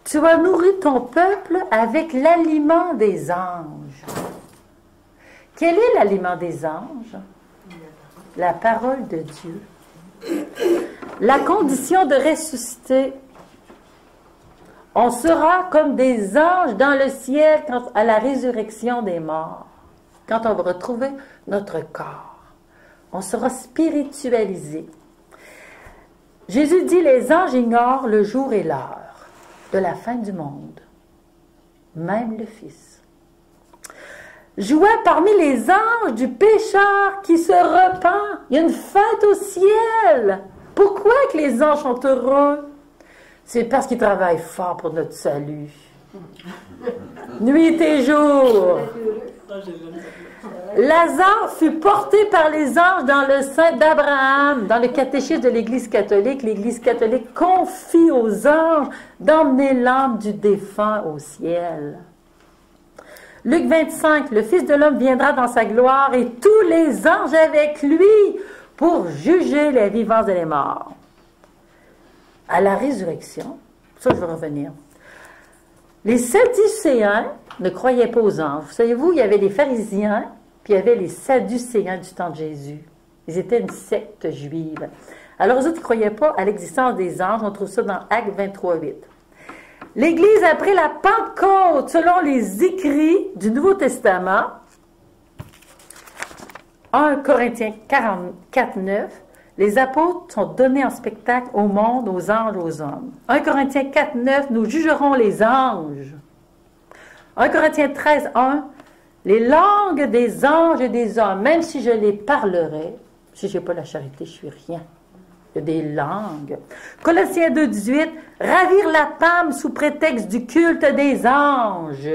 Tu as nourri ton peuple avec l'aliment des anges. Quel est l'aliment des anges? La parole de Dieu. La condition de ressusciter. On sera comme des anges dans le ciel à la résurrection des morts. Quand on va retrouver notre corps, on sera spiritualisé. Jésus dit, les anges ignorent le jour et l'heure de la fin du monde, même le Fils. Jouait parmi les anges du pécheur qui se repent. Il y a une fête au ciel. Pourquoi que les anges sont heureux? C'est parce qu'ils travaillent fort pour notre salut. Nuit et jour. Lazare fut porté par les anges dans le sein d'Abraham. Dans le catéchisme de l'Église catholique confie aux anges d'emmener l'âme du défunt au ciel. Luc 25, le Fils de l'homme viendra dans sa gloire et tous les anges avec lui pour juger les vivants et les morts. À la résurrection, ça je vais revenir, les Sadducéens ne croyaient pas aux anges. Savez-vous, il y avait les pharisiens, puis il y avait les Sadducéens du temps de Jésus. Ils étaient une secte juive. Alors eux autres, ils ne croyaient pas à l'existence des anges. On trouve ça dans Actes 23, 8. L'Église, après la Pentecôte, selon les écrits du Nouveau Testament, 1 Corinthiens 44, 9, les apôtres sont donnés en spectacle au monde, aux anges, aux hommes. 1 Corinthiens 4, 9, nous jugerons les anges. 1 Corinthiens 13, 1, les langues des anges et des hommes, même si je les parlerais, si je n'ai pas la charité, je suis rien. Il y a des langues. Colossiens 2, 18, ravir la femme sous prétexte du culte des anges.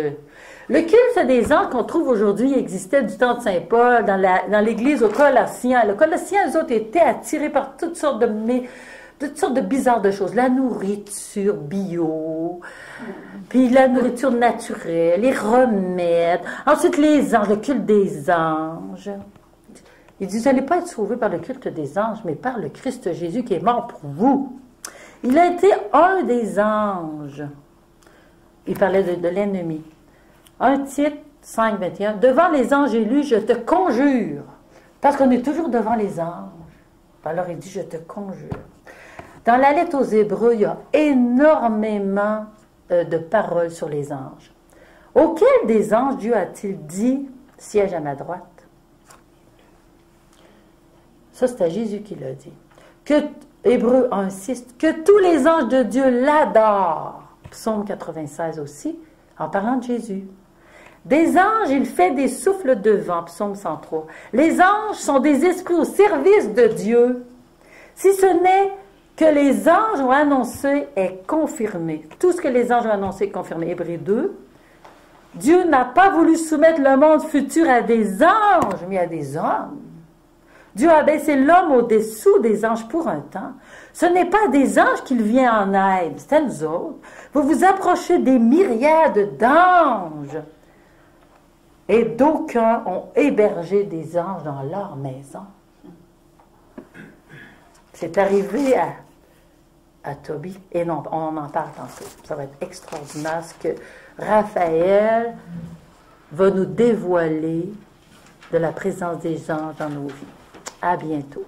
Le culte des anges qu'on trouve aujourd'hui existait du temps de Saint Paul dans l'église aux Colossiens. Les Colossiens, eux autres, étaient attirés par toutes sortes de bizarres de choses. La nourriture bio, puis la nourriture naturelle, les remèdes. Ensuite, les anges, le culte des anges. Il dit, vous n'allez pas être sauvés par le culte des anges, mais par le Christ Jésus qui est mort pour vous. Il a été un des anges. Il parlait de l'ennemi. 1 Tite 5, 21. Devant les anges élus, je te conjure. Parce qu'on est toujours devant les anges. Alors il dit, je te conjure. Dans la lettre aux Hébreux, il y a énormément de paroles sur les anges. Auquel des anges Dieu a-t-il dit, siège à ma droite? Ça, c'est à Jésus qui l'a dit. Hébreux 1, 6, que tous les anges de Dieu l'adorent. Psaume 96 aussi, en parlant de Jésus. Des anges, il fait des souffles de vent. Psaume 103. Les anges sont des esprits au service de Dieu. Si ce n'est que les anges ont annoncé est confirmé. Tout ce que les anges ont annoncé est confirmé. Hébreux 2. Dieu n'a pas voulu soumettre le monde futur à des anges, mais à des hommes. Dieu a baissé l'homme au-dessous des anges pour un temps. Ce n'est pas des anges qu'il vient en aide, c'est à nous autres. Vous vous approchez des myriades d'anges. Et d'aucuns ont hébergé des anges dans leur maison. C'est arrivé à Tobie. Et non, on en parle tantôt. Ça va être extraordinaire ce que Raphaël va nous dévoiler de la présence des anges dans nos vies. À bientôt.